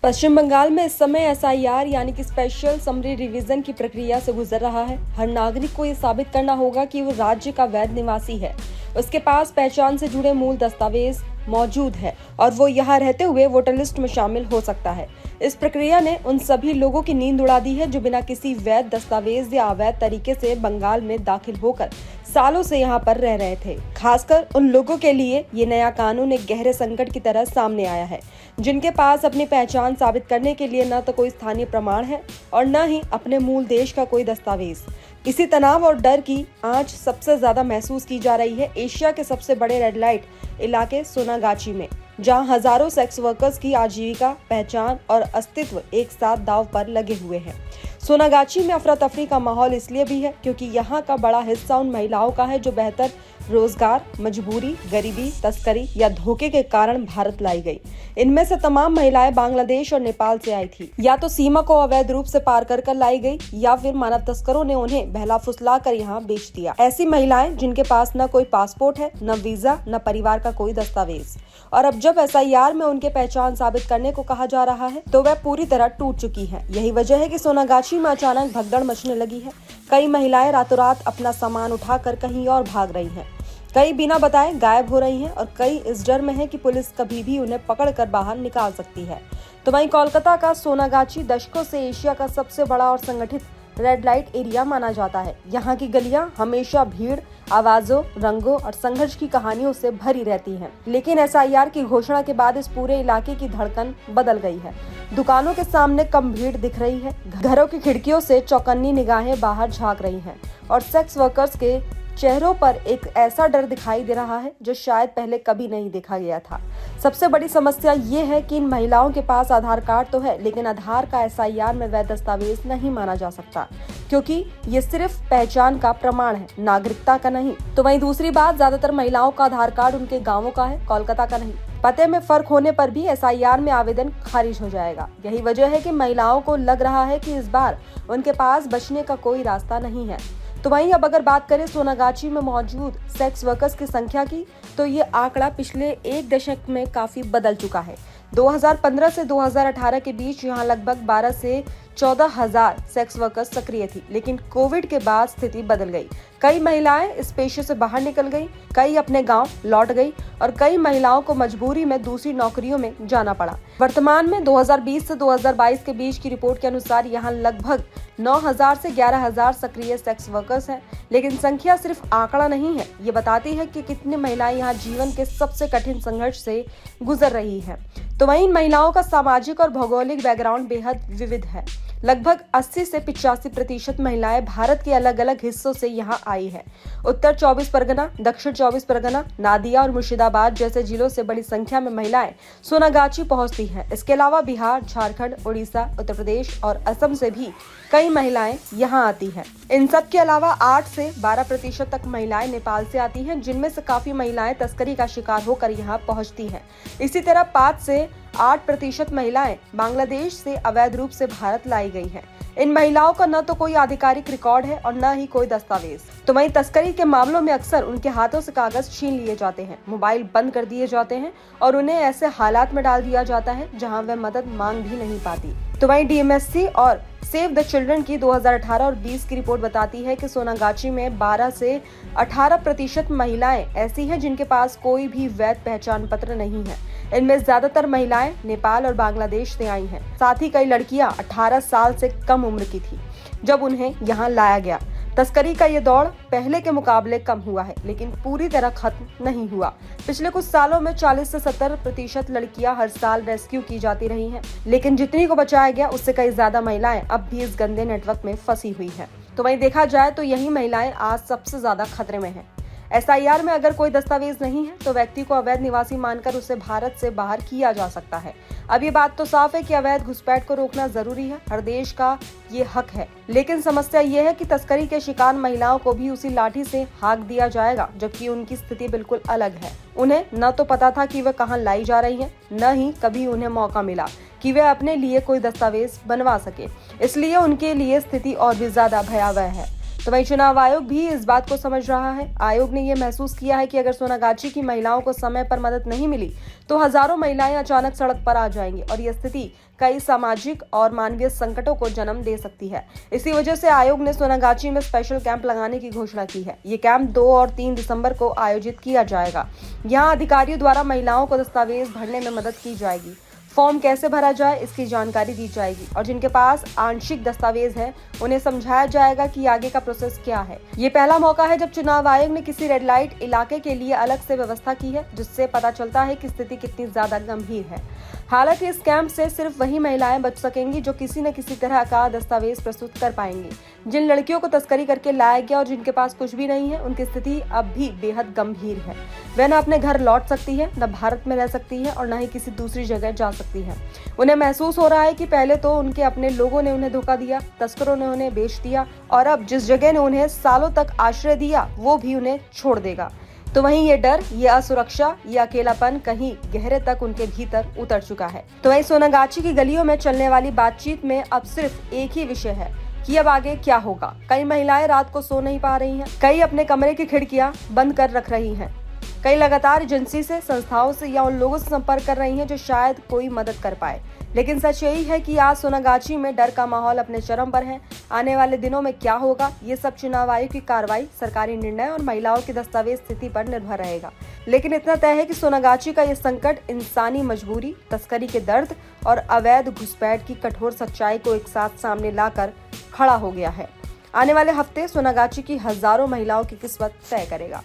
पश्चिम बंगाल में इस समय एसआईआर यानी कि स्पेशल समरी रिवीजन की प्रक्रिया से गुजर रहा है। हर नागरिक को ये साबित करना होगा कि वो राज्य का वैध निवासी है, उसके पास पहचान से जुड़े मूल दस्तावेज मौजूद है और वो यहाँ रहते हुए वोटर लिस्ट में शामिल हो सकता है। इस प्रक्रिया ने उन सभी लोगों की नींद उड़ा दी है जो बिना किसी वैध दस्तावेज या अवैध तरीके से बंगाल में दाखिल होकर सालों से यहाँ पर रह रहे थे। खासकर उन लोगों के लिए ये नया कानून एक गहरे संकट की तरह सामने आया है, जिनके पास अपनी पहचान साबित करने के लिए न तो कोई स्थानीय प्रमाण है और न ही अपने मूल देश का कोई दस्तावेज। इसी तनाव और डर की आंच सबसे ज्यादा महसूस की जा रही है एशिया के सबसे बड़े रेड लाइट इलाके सोनागाची में, जहां हजारों सेक्स वर्कर्स की आजीविका, पहचान और अस्तित्व एक साथ दांव पर लगे हुए हैं। सोनागाची में अफरा तफरी का माहौल इसलिए भी है क्योंकि यहाँ का बड़ा हिस्सा उन महिलाओं का है जो बेहतर रोजगार, मजबूरी, गरीबी, तस्करी या धोखे के कारण भारत लाई गई। इनमें से तमाम महिलाएं बांग्लादेश और नेपाल से आई थी। या तो सीमा को अवैध रूप से पार कर लाई गई या फिर मानव तस्करों ने उन्हें बहला फुसला कर यहाँ बेच दिया। ऐसी महिलाएं जिनके पास न कोई पासपोर्ट है, न वीजा, न परिवार का कोई दस्तावेज। और अब जब एसआईआर में उनके पहचान साबित करने को कहा जा रहा है तो वह पूरी तरह टूट चुकी है। यही वजह है कि सोनागाची में अचानक भगदड़ मचने लगी है। कई महिलाएं रातों रात अपना सामान उठाकर कहीं और भाग रही हैं। कई बिना बताए गायब हो रही हैं और कई इस डर में है कि पुलिस कभी भी उन्हें पकड़कर बाहर निकाल सकती है। तो वहीं कोलकाता का सोनागाची दशकों से एशिया का सबसे बड़ा और संगठित रेड लाइट एरिया माना जाता है। यहाँ की गलियां हमेशा भीड़, आवाजों, रंगों और संघर्ष की कहानियों से भरी रहती हैं। लेकिन एसआईआर की घोषणा के बाद इस पूरे इलाके की धड़कन बदल गई है। दुकानों के सामने कम भीड़ दिख रही है, घरों की खिड़कियों से चौकन्नी निगाहें बाहर झांक रही हैं और सेक्स वर्कर्स के चेहरों पर एक ऐसा डर दिखाई दे रहा है जो शायद पहले कभी नहीं देखा गया था। सबसे बड़ी समस्या ये है कि इन महिलाओं के पास आधार कार्ड तो है, लेकिन आधार का एसआईआर में वैध दस्तावेज नहीं माना जा सकता क्योंकि ये सिर्फ पहचान का प्रमाण है, नागरिकता का नहीं। तो वहीं दूसरी बात, ज्यादातर महिलाओं का आधार कार्ड उनके गाँवों का है, कोलकाता का नहीं। पते में फर्क होने पर भी एसआईआर में आवेदन खारिज हो जाएगा। यही वजह है कि महिलाओं को लग रहा है कि इस बार उनके पास बचने का कोई रास्ता नहीं है। तो वहीं अब अगर बात करें सोनागाची में मौजूद सेक्स वर्कर्स की संख्या की, तो ये आंकड़ा पिछले एक दशक में काफी बदल चुका है। 2015 से 2018 के बीच यहाँ लगभग 12 से 14,000 सेक्स वर्कर्स सक्रिय थी, लेकिन कोविड के बाद स्थिति बदल गई। कई महिलाएं इस पेशे से बाहर निकल गईं, कई अपने गांव लौट गई और कई महिलाओं को मजबूरी में दूसरी नौकरियों में जाना पड़ा। वर्तमान में 2020 से 2022 के बीच की रिपोर्ट के अनुसार यहाँ लगभग 9,000 से 11,000 सक्रिय सेक्स वर्कर्स हैं, लेकिन संख्या सिर्फ आंकड़ा नहीं है, ये बताती है कि कितनी महिलाएं यहाँ जीवन के सबसे कठिन संघर्ष से गुजर रही हैं। तो वहीं इन महिलाओं का सामाजिक और भौगोलिक बैकग्राउंड बेहद विविध है। लगभग 80 से 85% महिलाएं भारत के अलग अलग हिस्सों से यहाँ आई है। उत्तर 24 परगना, दक्षिण 24 परगना, नादिया और मुर्शिदाबाद जैसे जिलों से बड़ी संख्या में महिलाएं सोनागाची पहुंचती हैं। इसके अलावा बिहार, झारखंड, उड़ीसा, उत्तर प्रदेश और असम से भी कई महिलाएं यहाँ आती हैं। इन सब के अलावा 8 से 12% तक महिलाएं नेपाल से आती हैं, जिनमें से काफी महिलाएं तस्करी का शिकार होकर यहाँ पहुँचती हैं। इसी तरह 5 से 8% महिलाएं बांग्लादेश से अवैध रूप से भारत लाई गई हैं। इन महिलाओं का न तो कोई आधिकारिक रिकॉर्ड है और न ही कोई दस्तावेज। तो वहीं तस्करी के मामलों में अक्सर उनके हाथों से कागज छीन लिए जाते हैं, मोबाइल बंद कर दिए जाते हैं और उन्हें ऐसे हालात में डाल दिया जाता है जहां वह मदद मांग भी नहीं पाती। तो वहीं डीएमएससी और सेव द चिल्ड्रन की 2018 और 20 की रिपोर्ट बताती है कि सोनागाची में 12 से 18% महिलाएं ऐसी हैं जिनके पास कोई भी वैध पहचान पत्र नहीं है। इनमें ज्यादातर महिलाएं नेपाल और बांग्लादेश से आई हैं। साथ ही कई लड़कियां 18 साल से कम उम्र की थी जब उन्हें यहाँ लाया गया। तस्करी का ये दौड़ पहले के मुकाबले कम हुआ है, लेकिन पूरी तरह खत्म नहीं हुआ। पिछले कुछ सालों में 40 से 70% लड़कियां हर साल रेस्क्यू की जाती रही हैं, लेकिन जितनी को बचाया गया उससे कई ज्यादा महिलाएं अब भी इस गंदे नेटवर्क में फंसी हुई हैं। तो वहीं देखा जाए तो यही महिलाएं आज सबसे ज्यादा खतरे में हैं। एसआईआर में अगर कोई दस्तावेज नहीं है तो व्यक्ति को अवैध निवासी मानकर उसे भारत से बाहर किया जा सकता है। अब ये बात तो साफ है कि अवैध घुसपैठ को रोकना जरूरी है, हर देश का ये हक है। लेकिन समस्या ये है कि तस्करी के शिकार महिलाओं को भी उसी लाठी से हाँक दिया जाएगा, जबकि उनकी स्थिति बिल्कुल अलग है। उन्हें न तो पता था कि वह कहाँ लाई जा रही है, न ही कभी उन्हें मौका मिला कि वे अपने लिए कोई दस्तावेज बनवा सके। इसलिए उनके लिए स्थिति और भी ज्यादा भयावह है। तो वहीं चुनाव आयोग भी इस बात को समझ रहा है। आयोग ने यह महसूस किया है कि अगर सोनागाछी की महिलाओं को समय पर मदद नहीं मिली तो हजारों महिलाएं अचानक सड़क पर आ जाएंगी और यह स्थिति कई सामाजिक और मानवीय संकटों को जन्म दे सकती है। इसी वजह से आयोग ने सोनागाछी में स्पेशल कैंप लगाने की घोषणा की है। ये कैंप 2 और 3 दिसंबर को आयोजित किया जाएगा। यहाँ अधिकारियों द्वारा महिलाओं को दस्तावेज भरने में मदद की जाएगी, फॉर्म कैसे भरा जाए इसकी जानकारी दी जाएगी और जिनके पास आंशिक दस्तावेज है उन्हें समझाया जाएगा कि आगे का प्रोसेस क्या है। ये पहला मौका है जब चुनाव आयोग ने किसी रेड लाइट इलाके के लिए अलग से व्यवस्था की है, जिससे पता चलता है कि स्थिति कितनी ज्यादा गंभीर है। हालांकि इस कैंप से सिर्फ वही महिलाएं बच सकेंगी जो किसी न किसी तरह का दस्तावेज प्रस्तुत कर पाएंगी। जिन लड़कियों को तस्करी करके लाया गया और जिनके पास कुछ भी नहीं है, उनकी स्थिति अब भी बेहद गंभीर है। वह न अपने घर लौट सकती है, न भारत में रह सकती है और न ही किसी दूसरी जगह जा सकती है। उन्हें महसूस हो रहा है कि पहले तो उनके अपने लोगों ने उन्हें धोखा दिया, तस्करों ने उन्हें बेच दिया और अब जिस जगह ने उन्हें सालों तक आश्रय दिया वो भी उन्हें छोड़ देगा। तो वहीं ये डर, ये असुरक्षा, ये अकेलापन कहीं गहरे तक उनके भीतर उतर चुका है। तो वहीं सोनागाछी की गलियों में चलने वाली बातचीत में अब सिर्फ एक ही विषय है कि अब आगे क्या होगा। कई महिलाएं रात को सो नहीं पा रही हैं, कई अपने कमरे की खिड़कियां बंद कर रख रही हैं, कई लगातार एजेंसी से, संस्थाओं से या उन लोगों से संपर्क कर रही हैं जो शायद कोई मदद कर पाए। लेकिन सच यही है कि आज सोनागाछी में डर का माहौल अपने चरम पर है। आने वाले दिनों में क्या होगा, ये सब चुनाव आयोग की कार्रवाई, सरकारी निर्णय और महिलाओं की दस्तावेज स्थिति पर निर्भर रहेगा। लेकिन इतना तय है कि सोनागाछी का ये संकट इंसानी मजबूरी, तस्करी के दर्द और अवैध घुसपैठ की कठोर सच्चाई को एक साथ सामने लाकर खड़ा हो गया है। आने वाले हफ्ते सोनागाछी की हजारों महिलाओं की किस्मत तय करेगा।